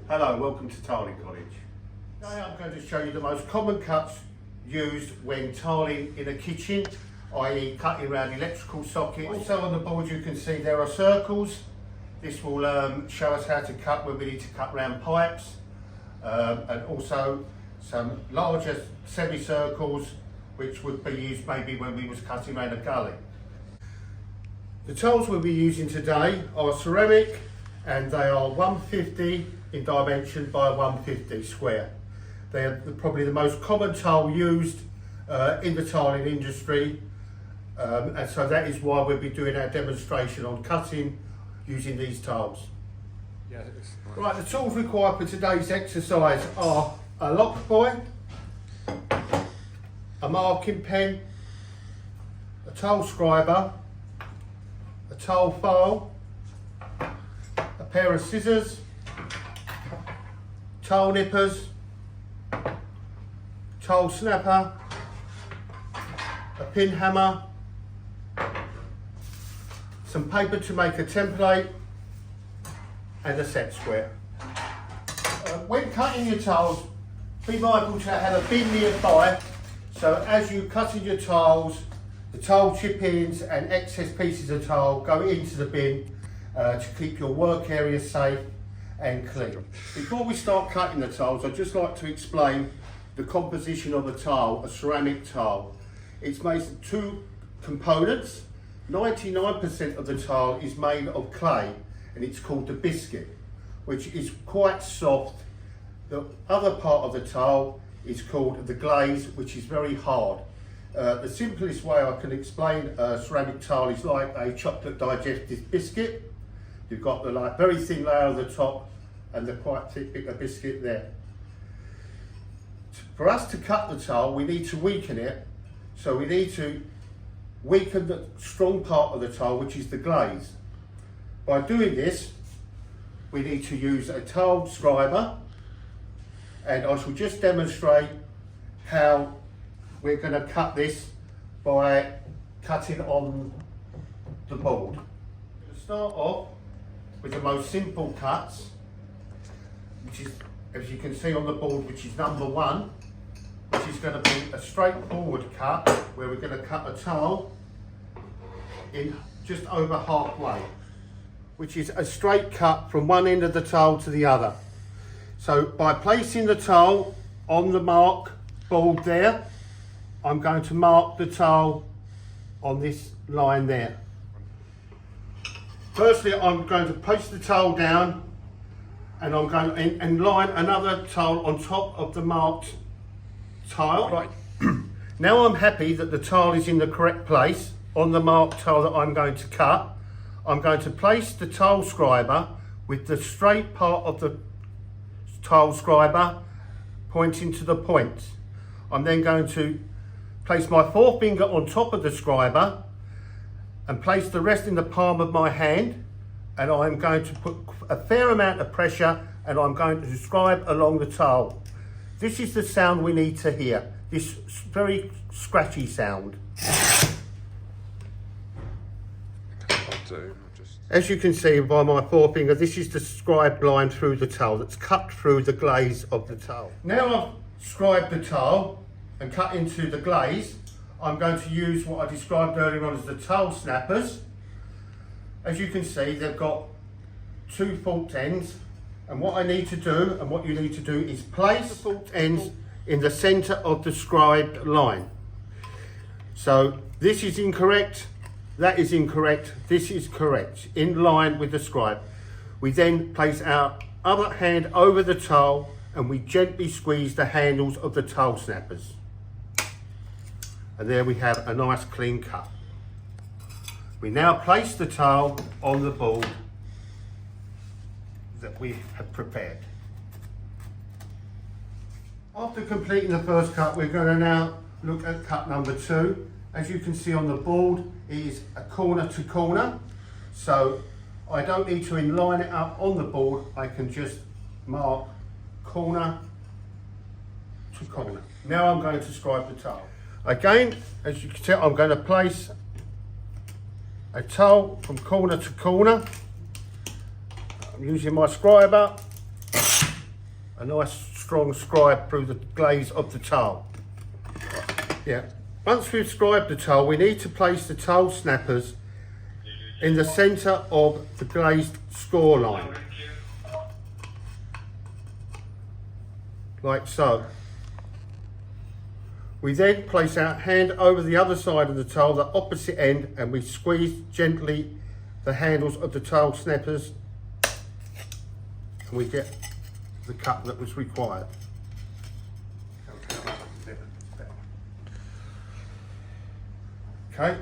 Hello, welcome to Tiling College. Today I'm going to show you the most common cuts used when tiling in a kitchen, i.e. cutting around electrical sockets. Also on the board you can see there are circles. This will show us how to cut when we need to cut round pipes, and also some larger semicircles which would be used maybe when we was cutting around a gully. The tiles we'll be using today are ceramic and they are 150 in dimension by 150 square. They are probably the most common tile used in the tiling industry, and so that is why we'll be doing our demonstration on cutting using these tiles. Yeah, Right, the tools required for today's exercise are a lock buoy, a marking pen, a tile scriber, a tile file, a pair of scissors, tile nippers, tile snapper, a pin hammer, some paper to make a template, and a set square. When cutting your tiles, be mindful to have a bin nearby, so as you cut in your tiles, the tile chip-ins and excess pieces of tile go into the bin to keep your work area safe and clean. Before we start cutting the tiles, I'd just like to explain the composition of a tile, a ceramic tile. It's made of two components. 99% of the tile is made of clay and it's called the biscuit, which is quite soft. The other part of the tile is called the glaze, which is very hard. The simplest way I can explain a ceramic tile is like a chocolate digestive biscuit. You've got the very thin layer on the top and the quite thick bit of biscuit there. For us to cut the tile, we need to weaken it. So we need to weaken the strong part of the tile, which is the glaze. By doing this, we need to use a tile scriber, and I shall just demonstrate how we're going to cut this by cutting on the board. We're going to start off with the most simple cuts, which is, as you can see on the board, which is number 1, which is going to be a straightforward cut where we're going to cut a tile in just over halfway, which is a straight cut from one end of the tile to the other. So by placing the tile on the mark board there, I'm going to mark the tile on this line there. Firstly, I'm going to place the tile down and I'm going to and line another tile on top of the marked tile. Right. Now I'm happy that the tile is in the correct place on the marked tile that I'm going to cut. I'm going to place the tile scriber with the straight part of the tile scriber pointing to the point. I'm then going to place my forefinger on top of the scriber and place the rest in the palm of my hand, and I'm going to put a fair amount of pressure and I'm going to scribe along the tile. This is the sound we need to hear, this very scratchy sound. As you can see by my forefinger, this is the scribed line through the tile that's cut through the glaze of the tile. Now I've scribed the tile and cut into the glaze, I'm going to use what I described earlier on as the tile snappers. As you can see, they've got 2 forked ends, and what I need to do, and what you need to do, is place the forked ends in the centre of the scribed line. So this is incorrect, that is incorrect, this is correct, in line with the scribe. We then place our other hand over the tile and we gently squeeze the handles of the tile snappers. And there we have a nice clean cut. We now place the tile on the board that we have prepared. After completing the first cut, we're going to now look at cut number 2. As you can see on the board, it is a corner to corner. So I don't need to inline it up on the board. I can just mark corner to corner. Now I'm going to scribe the tile. Again, as you can tell, I'm going to place a tile from corner to corner. I'm using my scriber a nice strong scribe through the glaze of the towel. Yeah. Once we've scribed the towel, we need to place the towel snappers in the centre of the glazed score line, like so. We then place our hand over the other side of the towel, the opposite end, and we squeeze gently the handles of the towel snappers, and we get the cut that was required. Okay.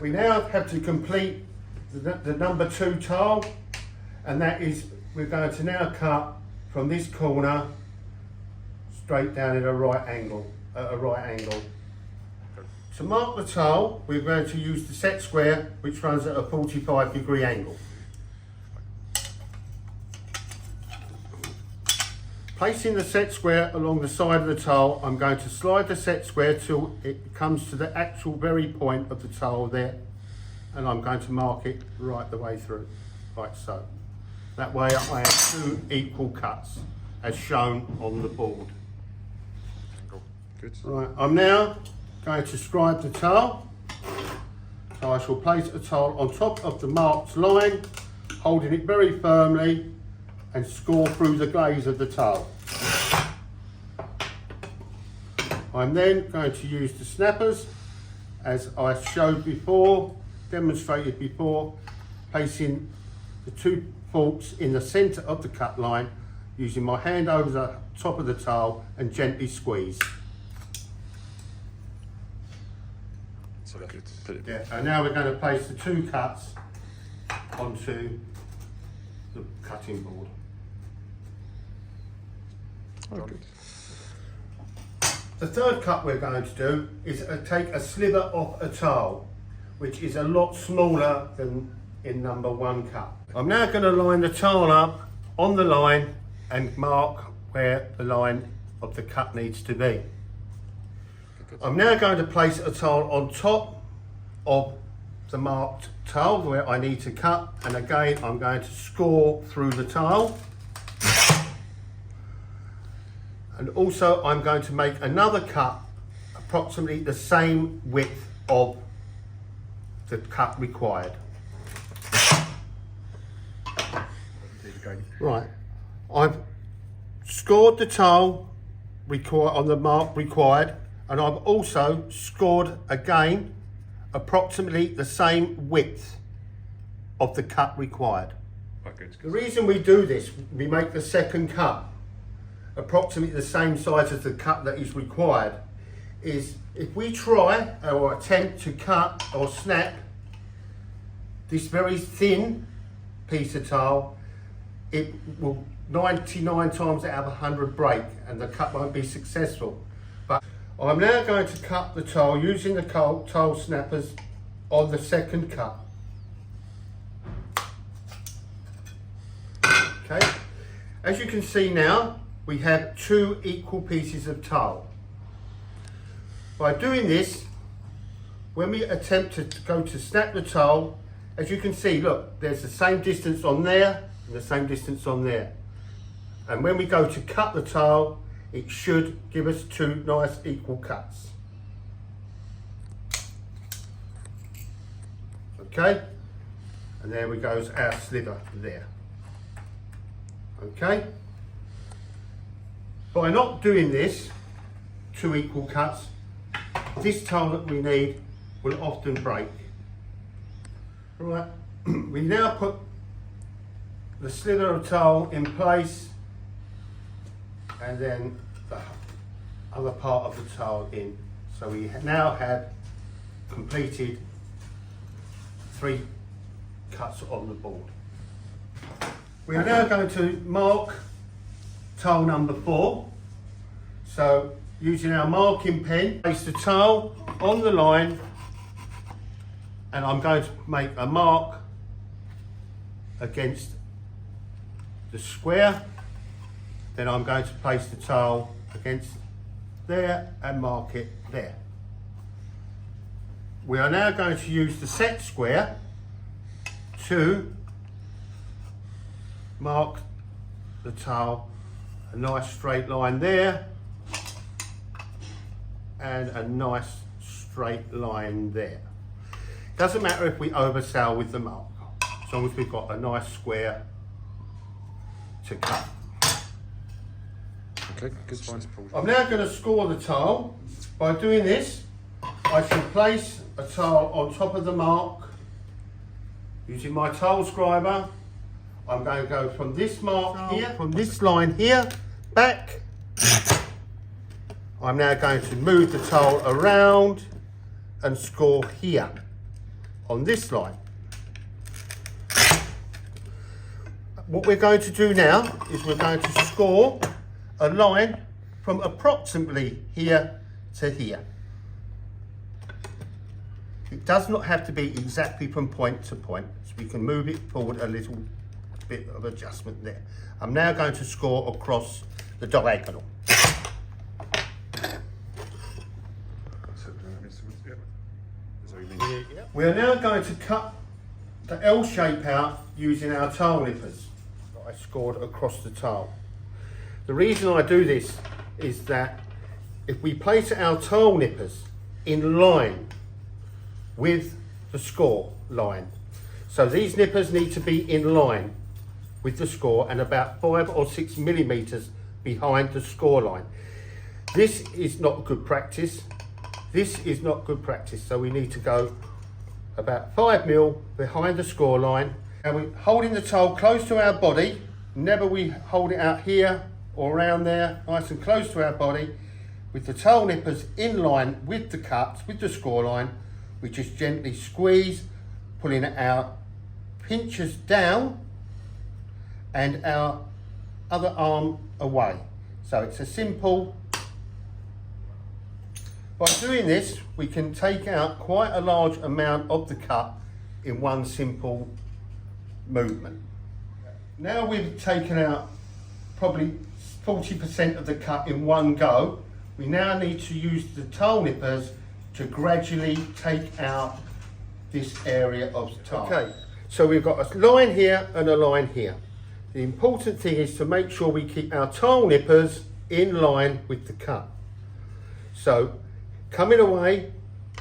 We now have to complete the number 2 tile, and that is, we're going to now cut from this corner straight down at a right angle. To mark the tile, we're going to use the set square, which runs at a 45-degree angle. Placing the set square along the side of the tile, I'm going to slide the set square till it comes to the actual very point of the tile there, and I'm going to mark it right the way through, like so. That way I have 2 equal cuts, as shown on the board. Good. Right, I'm now going to scribe the tile. So I shall place a tile on top of the marked line, holding it very firmly, and score through the glaze of the tile. I'm then going to use the snappers, as I showed before, demonstrated before, placing the 2 forks in the centre of the cut line, using my hand over the top of the tile and gently squeeze. So put it Yeah, and now we're going to place the 2 cuts onto the cutting board. Oh, good. The third cut we're going to do is take a sliver off a tile, which is a lot smaller than in number 1 cut. I'm now going to line the tile up on the line and mark where the line of the cut needs to be. I'm now going to place a tile on top of the marked tile where I need to cut, and again I'm going to score through the tile. And also I'm going to make another cut approximately the same width of the cut required. Right, I've scored the tile on the mark required, and I've also scored again approximately the same width of the cut required. Quite good. The reason we do this, we make the second cut approximately the same size as the cut that is required, is if we try or attempt to cut or snap this very thin piece of tile, it will 99 times out of 100 break and the cut won't be successful. But I'm now going to cut the tile using the tile snappers on the second cut. Okay, as you can see now, we have 2 equal pieces of tile. By doing this, when we attempt to go to snap the tile, as you can see, look, there's the same distance on there and the same distance on there. And when we go to cut the tile, it should give us 2 nice equal cuts. Okay, and there we goes our sliver there. Okay. By not doing this, 2 equal cuts, this tile that we need will often break. Right, we now put the sliver of tile in place, and then the other part of the tile in. So we now have completed 3 cuts on the board. We are now going to mark tile number 4. So using our marking pen, place the tile on the line, and I'm going to make a mark against the square. Then I'm going to place the tile against there and mark it there. We are now going to use the set square to mark the tile a nice straight line there, and a nice straight line there. Doesn't matter if we oversail with the mark, as long as we've got a nice square to cut. Okay, good. Fine. I'm now going to score the tile. By doing this, I should place a tile on top of the mark. Using my tile scriber, I'm going to go from this mark here, from this line here, back. I'm now going to move the tile around and score here on this line. What we're going to do now is we're going to score a line from approximately here to here. It does not have to be exactly from point to point, so we can move it forward a little bit of adjustment there. I'm now going to score across the diagonal. We are now going to cut the L shape out using our tile nippers that I scored across the tile. The reason I do this is that if we place our tile nippers in line with the score line, so these nippers need to be in line with the score and about 5 or 6 millimeters behind the score line. This is not good practice. This is not good practice, so we need to go about 5 mil behind the score line, and we're holding the tile close to our body. Never we hold it out here or around there, nice and close to our body, with the tile nippers in line with the cuts, with the score line. We just gently squeeze, pulling our pinchers down and our other arm away. So it's a simple. By doing this, we can take out quite a large amount of the cut in one simple movement. Now we've taken out probably 40% of the cut in one go, we now need to use the tile nippers to gradually take out this area of tile. Okay, so we've got a line here and a line here. The important thing is to make sure we keep our tile nippers in line with the cut. So coming away,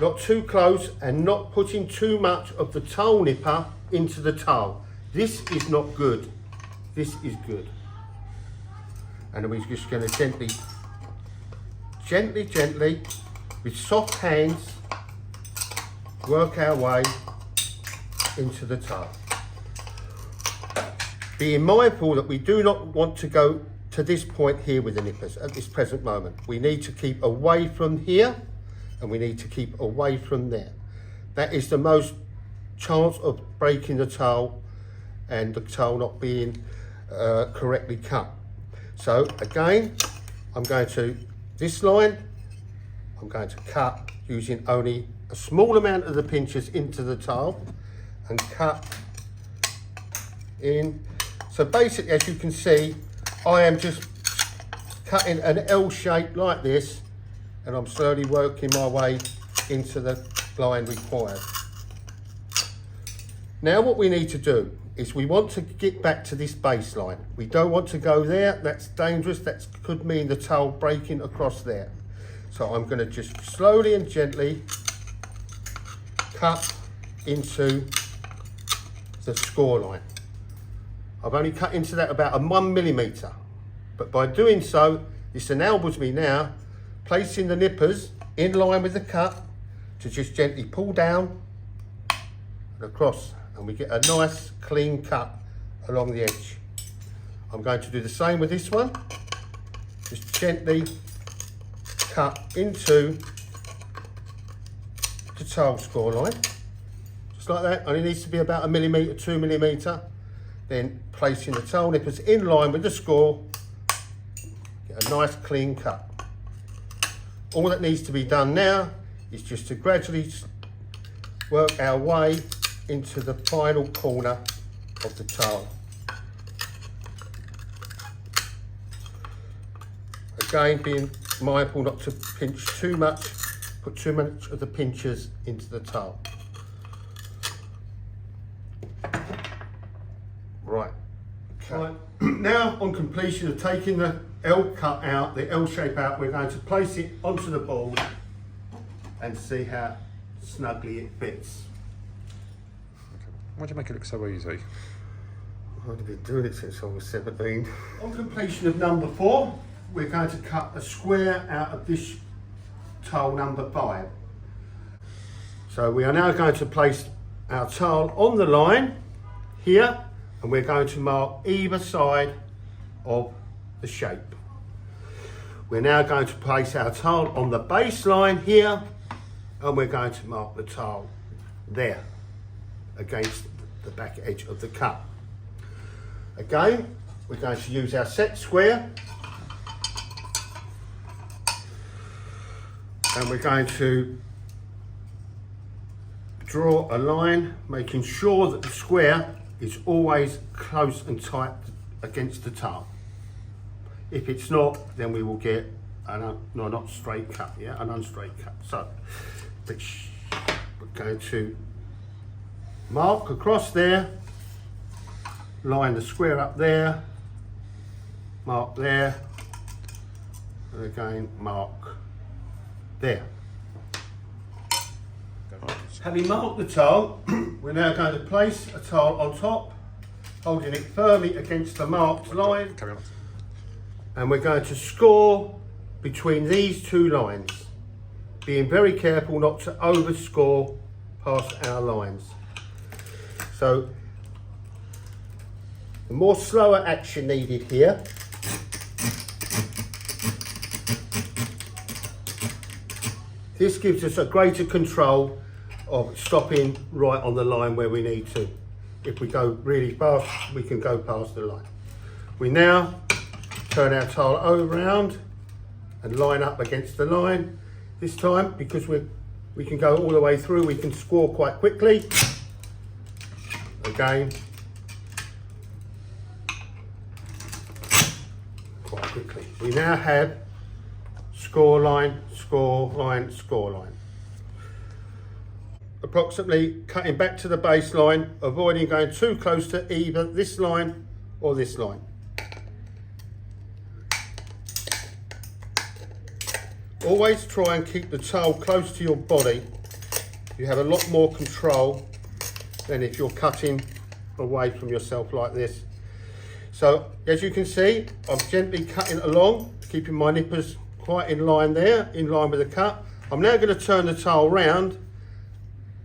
not too close, and not putting too much of the tile nipper into the tile. This is not good. This is good. And then we're just going to gently, with soft hands, work our way into the tile. Being mindful that we do not want to go to this point here with the nippers at this present moment. We need to keep away from here, and we need to keep away from there. That is the most chance of breaking the tile and the tile not being correctly cut. So again, I'm going to, this line, I'm going to cut using only a small amount of the pinchers into the tile and cut in. So basically, as you can see, I am just cutting an L shape like this, and I'm slowly working my way into the line required. Now what we need to do is we want to get back to this baseline. We don't want to go there, that's dangerous, that could mean the tile breaking across there. So I'm going to just slowly and gently cut into the score line. I've only cut into that about a 1 millimeter, but by doing so, this enables me now, placing the nippers in line with the cut, to just gently pull down and across, and we get a nice clean cut along the edge. I'm going to do the same with this one. Just gently cut into the tile score line, just like that. Only needs to be about 1 millimeter, 2 millimeter. Then placing the tile nippers in line with the score, get a nice clean cut. All that needs to be done now is just to gradually work our way into the final corner of the tile. Again, being mindful not to pinch too much, put too much of the pinchers into the tile. Right. Okay. Right. Now on completion of taking the L cut out, the L shape out, we're going to place it onto the board and see how snugly it fits. Why'd you make it look so easy? I've been doing it since I was 17. On completion of number 4, we're going to cut a square out of this tile number 5. So we are now going to place our tile on the line here, and we're going to mark either side of the shape. We're now going to place our tile on the baseline here, and we're going to mark the tile there against the back edge of the cut. Again, we're going to use our set square, and we're going to draw a line, making sure that the square is always close and tight against the tile. If it's not, then we will get an not straight cut, yeah, an unstraight cut. So we're going to mark across there, line the square up there, mark there, and again mark there. Having marked the tile, we're now going to place a tile on top, holding it firmly against the marked line, Carry on. and we're going to score between these two lines, being very careful not to overscore past our lines. So the more slower action needed here. This gives us a greater control of stopping right on the line where we need to. If we go really fast, we can go past the line. We now turn our tile around and line up against the line. This time, because we can go all the way through, we can score quite quickly. Again, quite quickly. We now have score line, score line, score line. Approximately cutting back to the baseline, avoiding going too close to either this line or this line. Always try and keep the tile close to your body. You have a lot more control than if you're cutting away from yourself like this. So as you can see, I'm gently cutting along, keeping my nippers quite in line there, in line with the cut. I'm now going to turn the tile round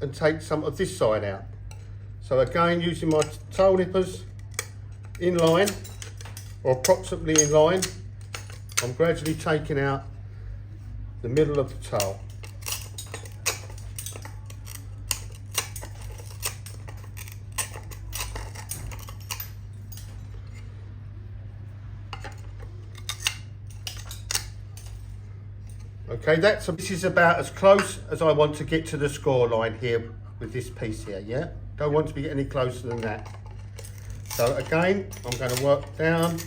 and take some of this side out. So again, using my tile nippers in line, or approximately in line, I'm gradually taking out the middle of the tile. Okay, this is about as close as I want to get to the score line here with this piece here, yeah? Don't want to be any closer than that. So again, I'm going to work down.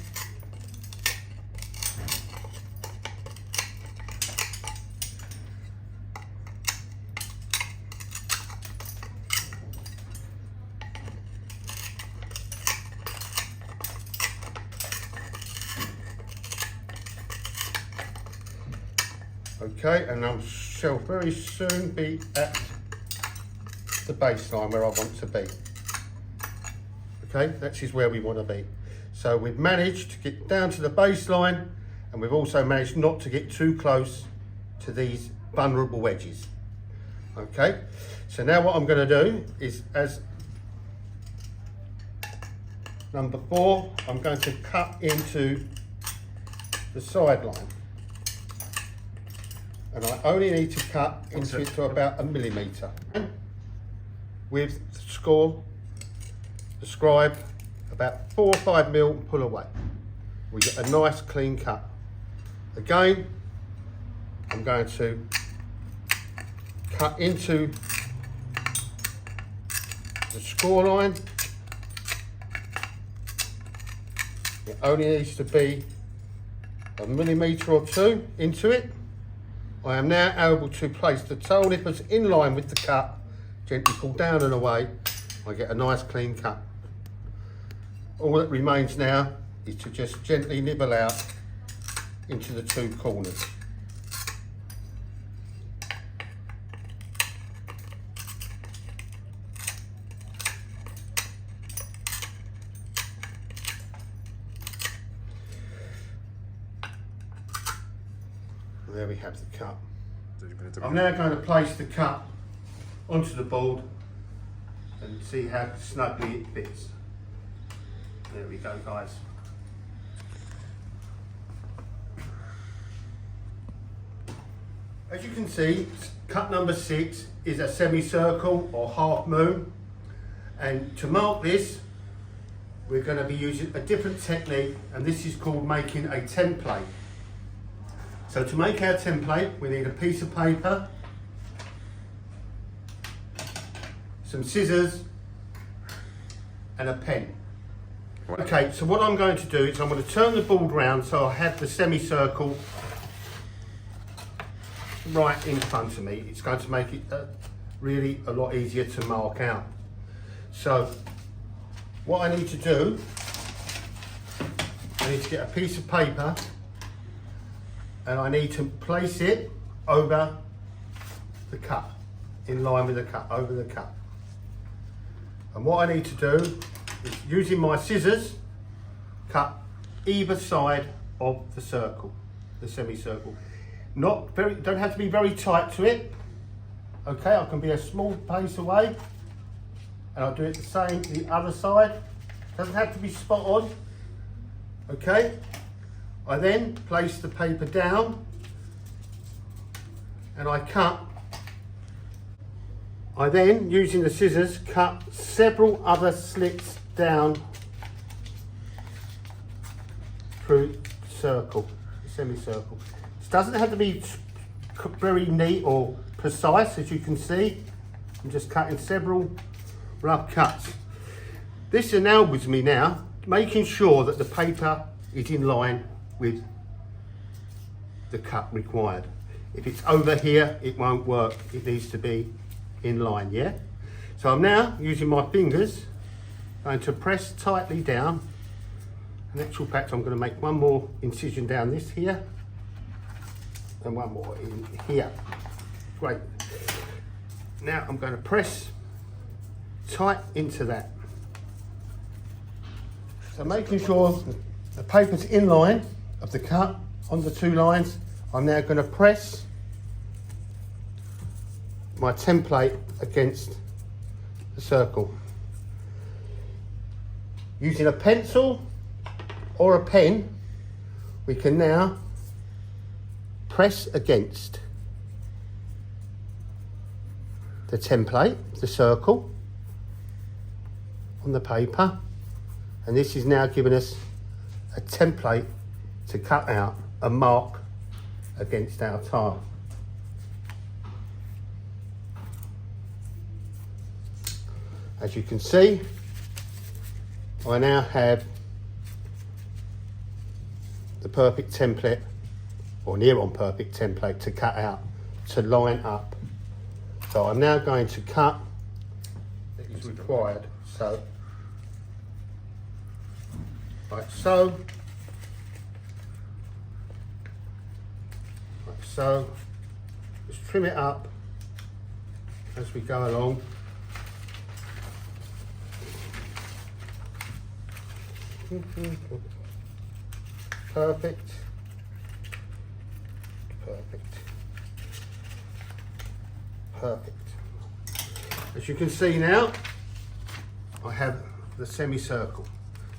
Okay, and I shall very soon be at the baseline where I want to be. Okay, that is where we want to be. So we've managed to get down to the baseline, and we've also managed not to get too close to these vulnerable edges. Okay, so now what I'm going to do is, as number 4, I'm going to cut into the sideline. And I only need to cut into it to about 1 millimetre. With score, the scribe, about 4 or 5 mil, and pull away. We get a nice clean cut. Again, I'm going to cut into the score line. It only needs to be 1 millimetre or 2 into it. I am now able to place the tile nippers in line with the cut, gently pull down and away. I get a nice clean cut. All that remains now is to just gently nibble out into the two corners. There we have the cut. I'm now going to place the cut onto the board and see how snugly it fits. There we go, guys. As you can see, cut number 6 is a semicircle or half moon, and to mark this we're going to be using a different technique, and this is called making a template. So to make our template we need a piece of paper, some scissors and a pen. Okay, so what I'm going to do is I'm going to turn the board round so I have the semicircle right in front of me. It's going to make it really a lot easier to mark out. So what I need to do, I need to get a piece of paper and I need to place it over the cut, in line with the cut, over the cut. And what I need to do is, using my scissors, cut either side of the circle, the semicircle. Not very, don't have to be very tight to it. Okay, I can be a small pace away, and I'll do it the same the other side. Doesn't have to be spot on. Okay, I then place the paper down and I cut. I then, using the scissors, cut several other slits down through the circle, the semicircle. This doesn't have to be very neat or precise, as you can see. I'm just cutting several rough cuts. This enables me now, making sure that the paper is in line with the cut required. If it's over here, it won't work. It needs to be in line, yeah? So I'm now, using my fingers, going to press tightly down. In actual fact, I'm going to make one more incision down this here, and one more in here. Great. Now I'm going to press tight into that. So making sure the paper's in line of the cut on the two lines, I'm now going to press my template against the circle. Using a pencil or a pen, we can now press against the template, the circle, on the paper, and this is now giving us a template to cut out a mark against our tile. As you can see, I now have the perfect template, or near on perfect template, to cut out, to line up. So I'm now going to cut that is required. So, like so, like so. Just trim it up as we go along. Perfect. Perfect. Perfect. As you can see now, I have the semicircle.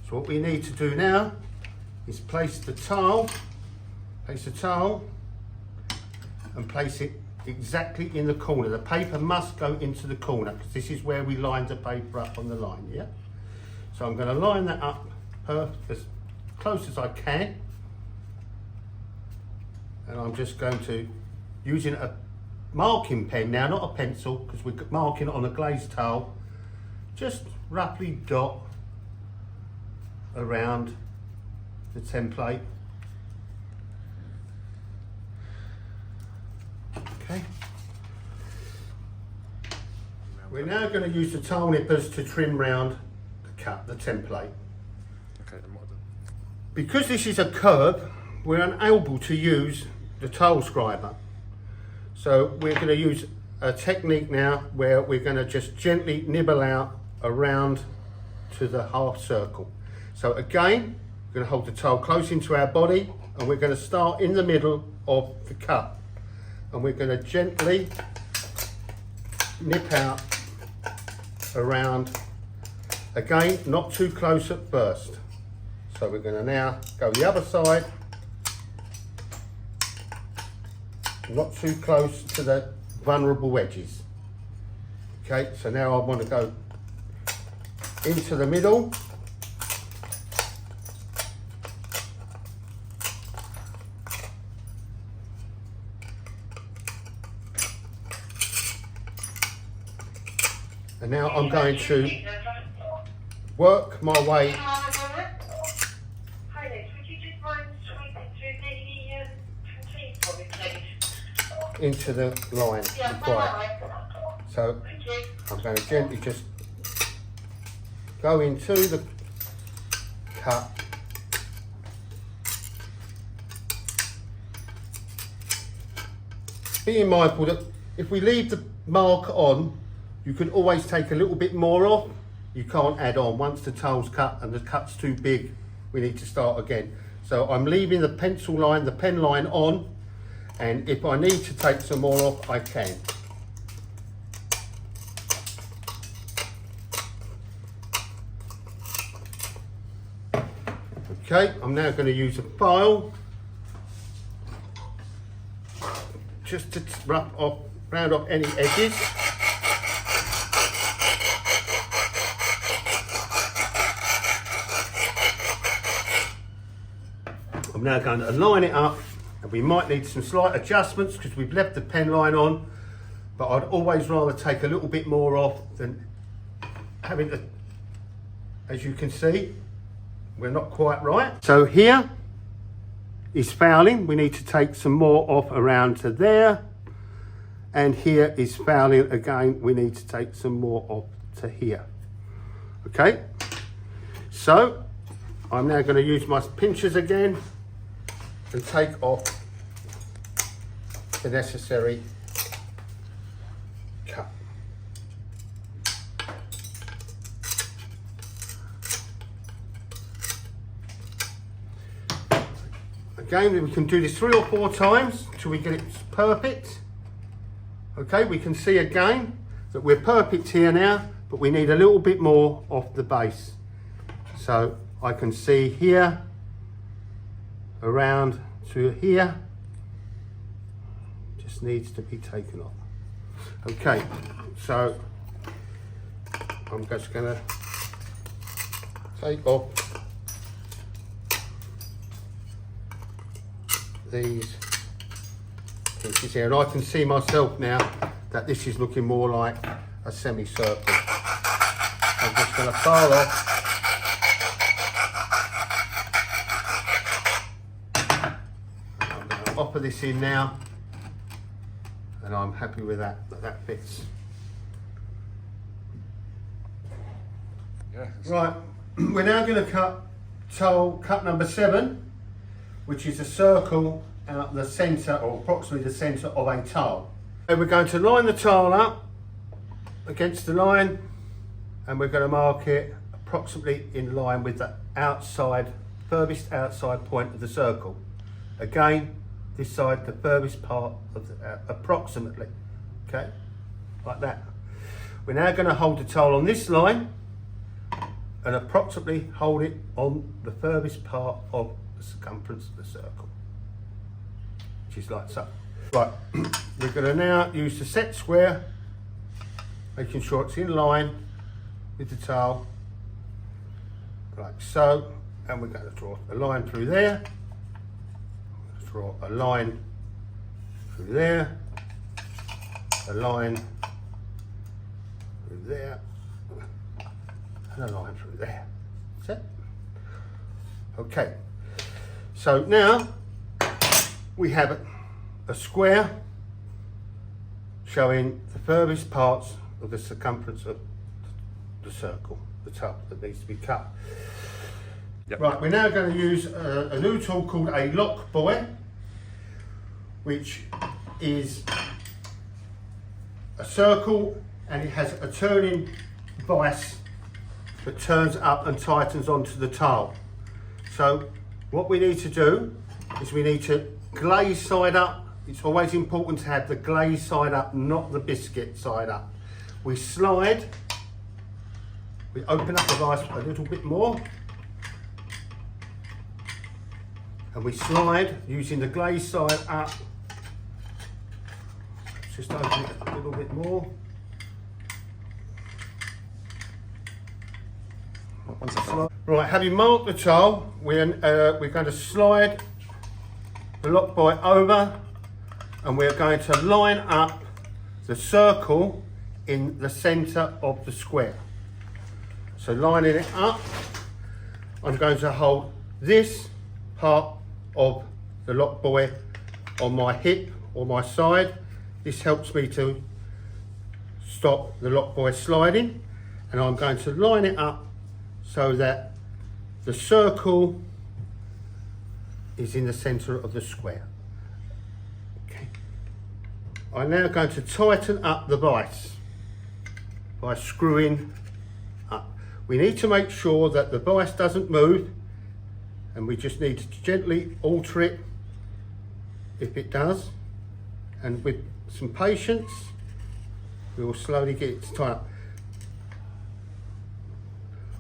So what we need to do now is place the tile and place it exactly in the corner. The paper must go into the corner because this is where we lined the paper up on the line, yeah? So I'm going to line that up as close as I can. And I'm just going to, using a marking pen now, not a pencil, because we're marking on a glazed tile, just roughly dot around the template. Okay. We're now going to use the tile nippers to trim round the cut, the template. Okay, Because this is a curb, we're unable to use the tile scriber. So we're going to use a technique now where we're going to just gently nibble out around to the half circle. So again, we're going to hold the tile close into our body and we're going to start in the middle of the cut. And we're going to gently nip out around, again, not too close at first. So we're going to now go the other side, not too close to the vulnerable edges. Okay, so now I want to go into the middle. And now I'm going to work my way into the line required. So I'm going to gently just go into the cut. Being mindful that if we leave the mark on, you can always take a little bit more off. You can't add on. Once the tile's cut and the cut's too big, we need to start again. So I'm leaving the pencil line, the pen line on, and if I need to take some more off, I can. Okay, I'm now going to use a file just to round off any edges. I'm now going to line it up, and we might need some slight adjustments because we've left the pen line on, but I'd always rather take a little bit more off than having to, as you can see, we're not quite right. So here is fouling. We need to take some more off around to there. And here is fouling again. We need to take some more off to here. Okay. So I'm now going to use my pinchers again and take off the necessary cut. Again, we can do this 3 or 4 times till we get it perfect. Okay, we can see again that we're perfect here now, but we need a little bit more off the base. So I can see here, around to here, just needs to be taken off. Okay, so I'm just gonna take off these pieces here, and I can see myself now that this is looking more like a semicircle. I'm just going to file off. I'm going to offer this in now, and I'm happy with that fits. Yeah. Right, we're now going to cut number 7, which is a circle out the centre, or approximately the centre of a tile. So we're going to line the tile up against the line, and we're going to mark it approximately in line with the outside, furthest outside point of the circle. Again, this side, the furthest part of the, approximately, okay, like that. We're now going to hold the tile on this line and approximately hold it on the furthest part of the circumference of the circle, which is like so. Right, we're going to now use the set square, making sure it's in line with the tile, like so, and we're going to draw a line through there, draw a line through there, a line through there, and a line through there. That's it. Okay. So now we have a square showing the furthest parts of the circumference of the circle, the top that needs to be cut. Yep. Right, we're now going to use a new tool called a lock buoy, which is a circle and it has a turning vise that turns up and tightens onto the tile. So what we need to do is we need to glaze side up. It's always important to have the glaze side up, not the biscuit side up. We slide, we open up the vise a little bit more, and we slide using the glaze side up. Just open it a little bit more. One second. Right, having marked the tile, we're going to slide the lock buoy over, and we're going to line up the circle in the centre of the square. So lining it up, I'm going to hold this part of the lock buoy on my hip or my side. This helps me to stop the lock buoy sliding, and I'm going to line it up so that the circle is in the centre of the square. Okay. I'm now going to tighten up the vise by screwing up. We need to make sure that the vise doesn't move, and we just need to gently alter it if it does, and with some patience we will slowly get it to tighten up.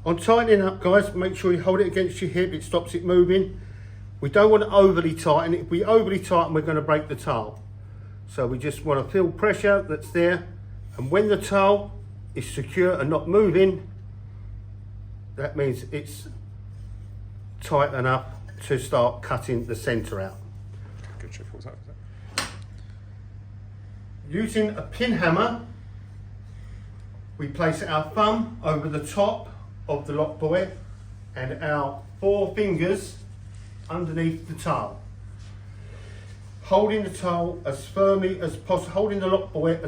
On tightening up, guys, make sure you hold it against your hip, it stops it moving. We don't want to overly tighten it. If we overly tighten, we're going to break the tile. So we just want to feel pressure that's there, and when the tile is secure and not moving, that means it's tight enough to start cutting the centre out. Good trick. What was that? Using a pin hammer, we place our thumb over the top of the lock buoy and our 4 fingers underneath the tile, holding the tile as firmly as possible, holding the lock buoy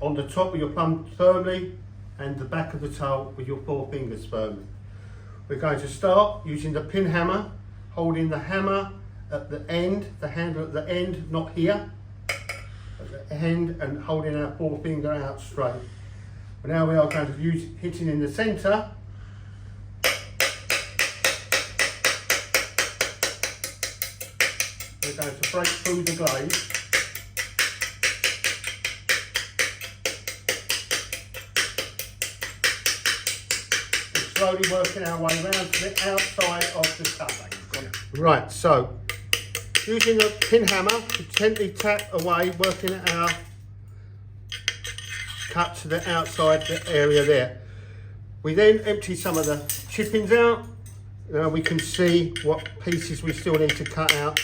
on the top of your thumb firmly and the back of the tile with your 4 fingers firmly. We're going to start using the pin hammer, holding the hammer at the end, the handle at the end, not here, at the end, and holding our 4 finger out straight. Now we are going to use hitting in the centre. We're going to break through the glaze. We're slowly working our way around to the outside of the cut. Right, so using the pin hammer to gently tap away, working our cut to the outside the area there. We then empty some of the chippings out. Now we can see what pieces we still need to cut out.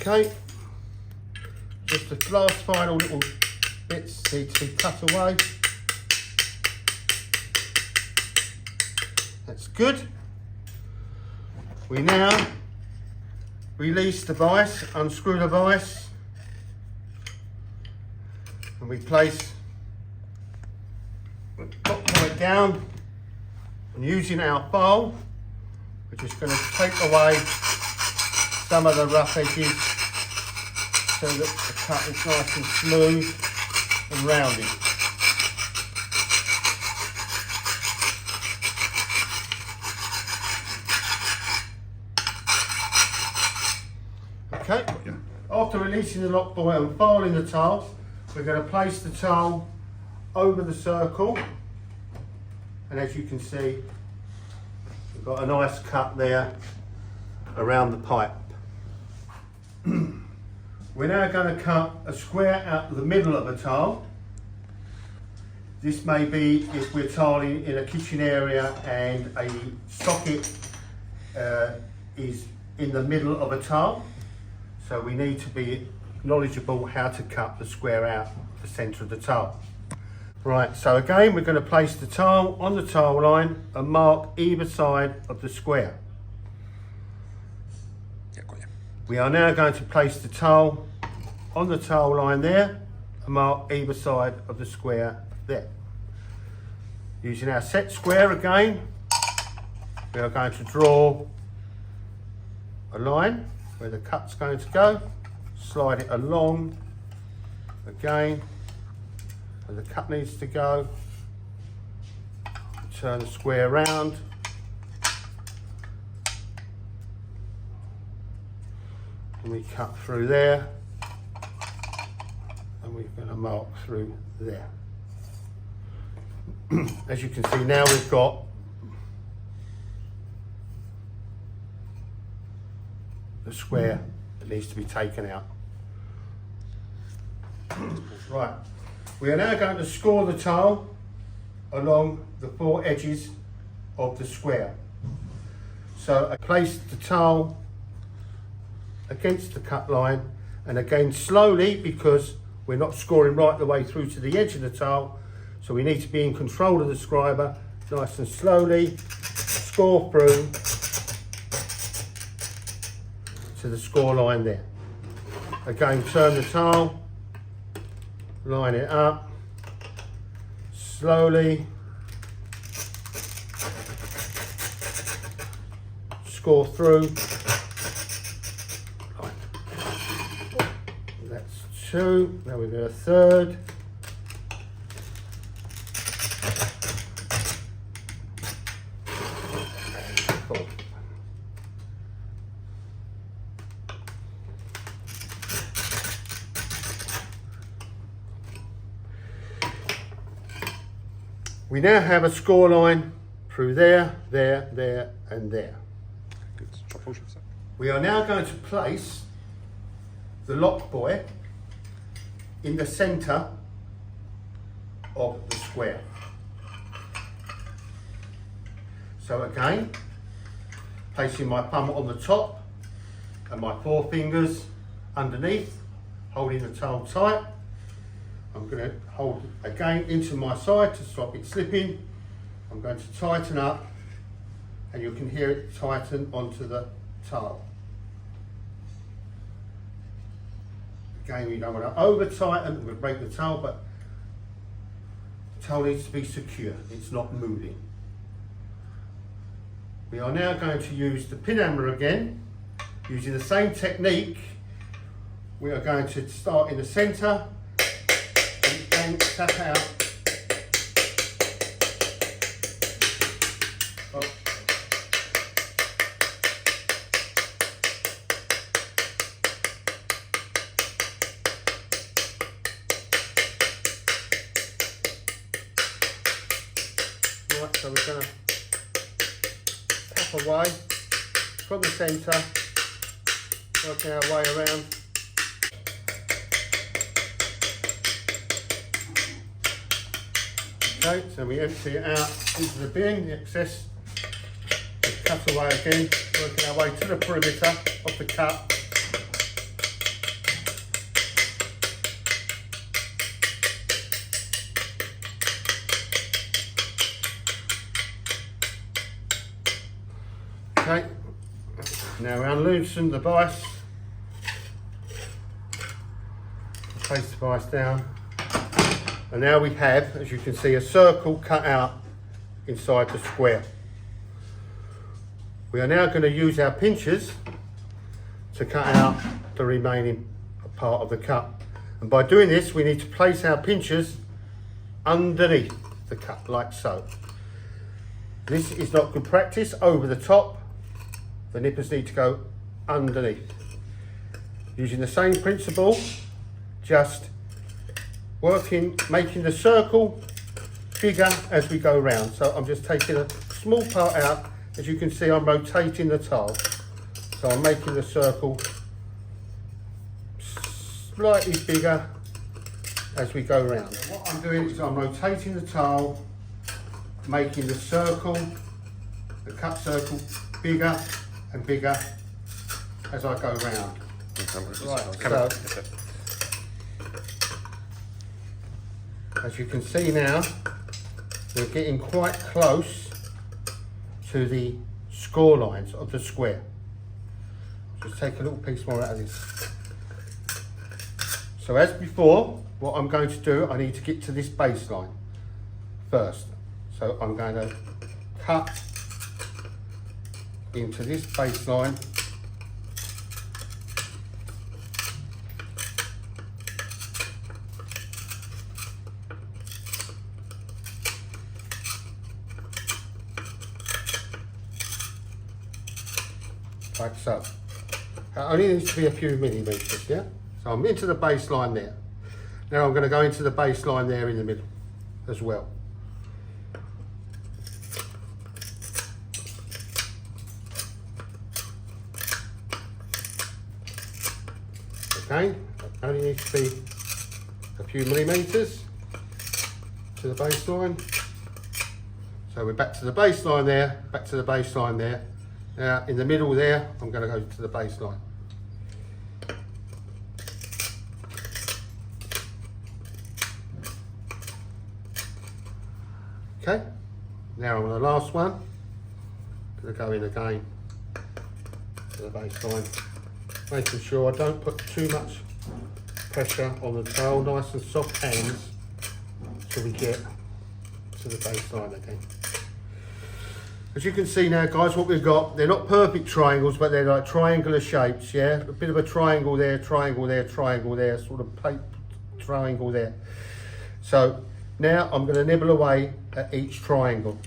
Okay, just the last final little bits need to be cut away. That's good. We now release the vise, unscrew the vise, and we place the top point down, and using our file, we're just going to take away some of the rough edges so that the cut is nice and smooth and rounded. Okay, after releasing the lock buoy and filing the tile, we're going to place the tile over the circle, and as you can see, we've got a nice cut there around the pipe. We're now going to cut a square out of the middle of a tile. This may be if we're tiling in a kitchen area and a socket is in the middle of a tile. So we need to be knowledgeable how to cut the square out of the centre of the tile. Right, so again we're going to place the tile on the tile line and mark either side of the square. Yeah, got you. We are now going to place the tile on the tile line there and mark either side of the square there. Using our set square again, we are going to draw a line where the cut's going to go, slide it along again where the cut needs to go, turn the square round, and we cut through there, and we're going to mark through there. As you can see now, we've got the square that needs to be taken out. Right, we are now going to score the tile along the 4 edges of the square. So I placed the tile against the cut line, and again slowly, because we're not scoring right the way through to the edge of the tile, so we need to be in control of the scriber, nice and slowly score through to the score line there. Again, turn the tile, line it up, slowly score through. That's 2, now we do a 3rd. We now have a score line through there, there, there, and there. Good. Drop forward for a sec. We are now going to place the lock buoy in the centre of the square. So again, placing my thumb on the top and my 4 fingers underneath, holding the tile tight. I'm going to hold again into my side to stop it slipping. I'm going to tighten up, and you can hear it tighten onto the tile. Again, you don't want to over tighten, it will break the tile, but the tile needs to be secure, it's not moving. We are now going to use the pin hammer again, using the same technique. We are going to start in the centre and then tap out. Right, so we're going to tap away from the centre, working our way around. Okay, so we empty it out into the bin, the excess, cut away again, working our way to the perimeter of the cut. Okay, now we unloosen the vise, place the vise down, and now we have, as you can see, a circle cut out inside the square. We are now going to use our pinchers to cut out the remaining part of the cut, and by doing this we need to place our pinchers underneath the cut like so. This is not good practice over the top. The nippers need to go underneath. Using the same principle, just working, making the circle bigger as we go round. So I'm just taking a small part out. As you can see, I'm rotating the tile. So I'm making the circle slightly bigger as we go round. What I'm doing is I'm rotating the tile, making the circle, the cut circle, bigger and bigger as I go round. Right, so As you can see now, we're getting quite close to the score lines of the square. Just take a little piece more out of this. So as before, what I'm going to do, I need to get to this baseline first. So I'm going to cut into this baseline. Like so. It only needs to be a few millimetres, yeah? So I'm into the baseline there. Now I'm going to go into the baseline there in the middle as well. Okay, it only needs to be a few millimetres to the baseline. So we're back to the baseline there, back to the baseline there. Now in the middle there, I'm going to go to the baseline. Okay, now on the last one, I'm going to go in again to the baseline, making sure I don't put too much pressure on the towel, nice and soft hands till we get to the baseline again. As you can see now guys, what we've got, they're not perfect triangles, but they're like triangular shapes, yeah? A bit of a triangle there, triangle there, triangle there, sort of plate triangle there. So now I'm going to nibble away at each triangle.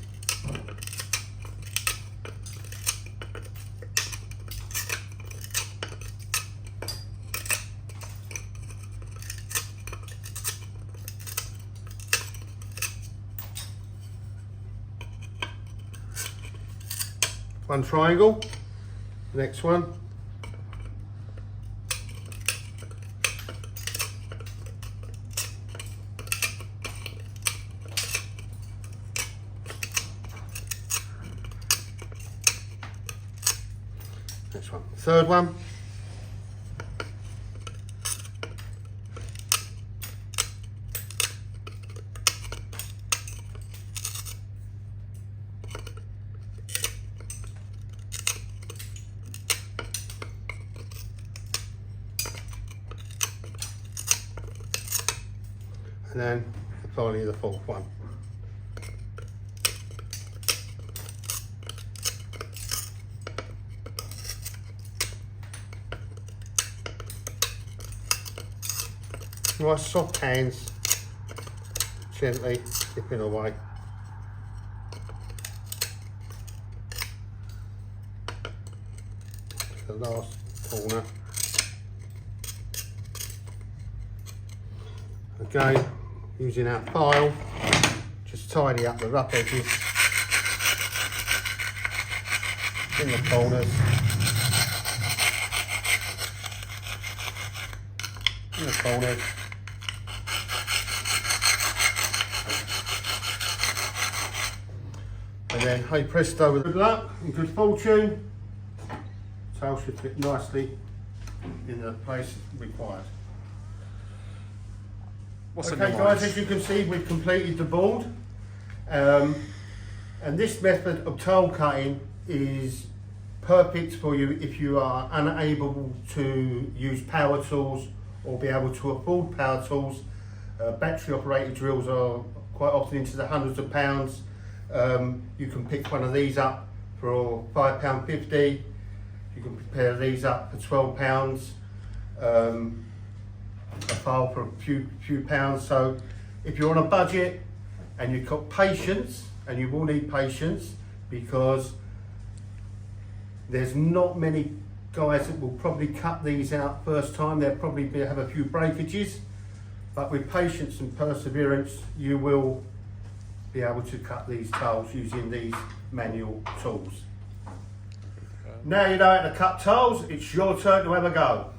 One triangle, next one. Next one, third one. And then finally the fourth one. Nice soft hands, gently dipping away. The last corner. Again, using our file, just tidy up the rough edges in the corners. In the corners. And then, hey presto, with good luck and good fortune, the tail should fit nicely in the place required. Okay guys, as you can see, we've completed the board. And this method of tail cutting is perfect for you if you are unable to use power tools or be able to afford power tools. Battery operated drills are quite often into the hundreds of pounds. You can pick one of these up for £5.50. You can prepare these up for £12. A file for a few pounds. So if you're on a budget and you've got patience, and you will need patience because there's not many guys that will probably cut these out first time. They'll probably have a few breakages, but with patience and perseverance you will be able to cut these tails using these manual tools. Now you know how to cut tails, it's your turn to have a go.